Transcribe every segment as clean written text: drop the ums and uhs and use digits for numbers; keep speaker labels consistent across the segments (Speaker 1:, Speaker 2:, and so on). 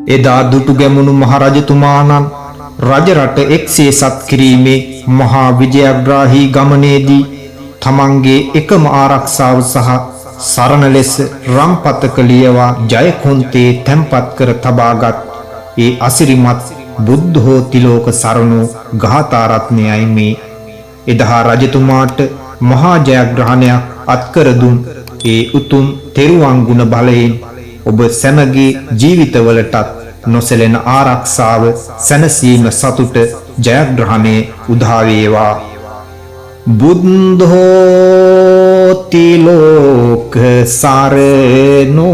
Speaker 1: එදා දුටු ගැමුණු මහරජතුමාණන් රජරට එක්සේ සත් කිරීමේ මහා විජයග්‍රාහී ගමනේදී තමන්ගේ එකම ආරක්ෂාව සහ සරණ ලෙස රම්පතක ලියවා ජයකොන්තේ තැන්පත් කර තබාගත් ඒ අසිරිමත් බුද්ධෝ තිලෝක සරණෝ ගාථා රත්නයයි මේ. එදා රජතුමාට මහා ජයග්‍රහණයක් අත්කර දුන් ඒ උතුම් තෙරුවන් ගුණ බලයෙන් ඔබ සැමගේ ජීවිතවලටත් නොසැලෙන ආරක්ෂාව සැනසීම සතුට ජයග්‍රහණය උදා වේවා. බුද්ධෝ තිලෝක සරණෝ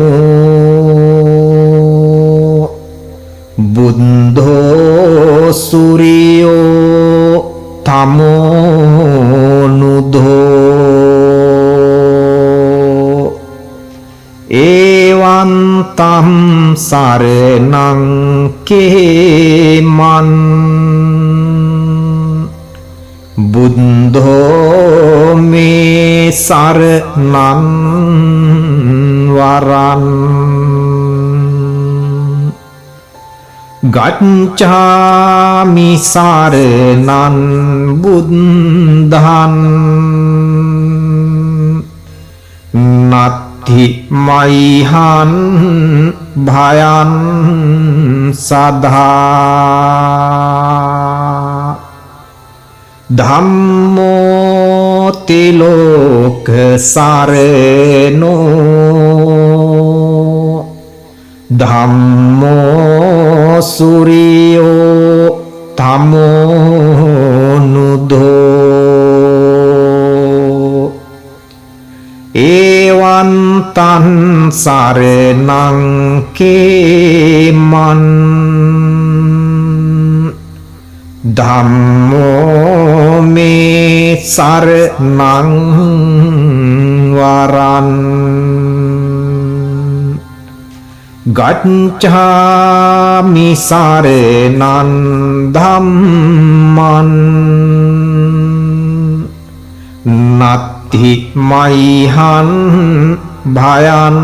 Speaker 1: බුද්ධෝ සූර්යෝ තමෝනුධෝ එවං තම් සරණං කේමන් බුද්ධෝ මේ සරණං වරං ගච්ඡාමි සරණං බුද්ධං නත්ථි මයිහං භයං සදා ධම්මෝ තිලෝක සරණෝ ධම්මෝ සූර්යෝ තමෝනුධෝ එවං තං සරණං කේමන් ධම්මෝ මේ සරණං වරං ගච්ඡාමි සරණං ධම්මං නත්ථි මයිහං භයං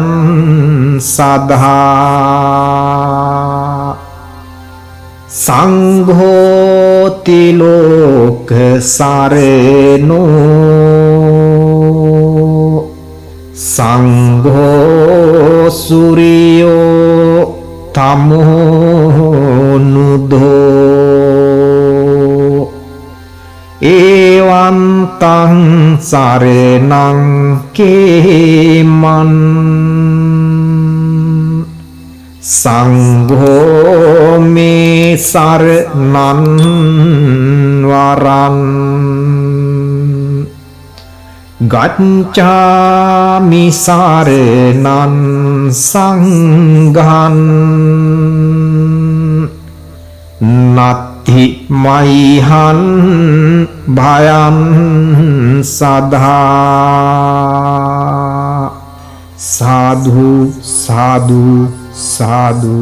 Speaker 1: සදා සංඝෝ තිලෝක සරණෝ සංඝෝ සූර්යෝ තමෝනුධෝ එවං තං සරණං කේමන් සංඝෝ මේ සරණං වරං ගච්ඡාමි සරණං සංඝං නත්ථි මයිහං භයං සදා සාධු සාධු සාධු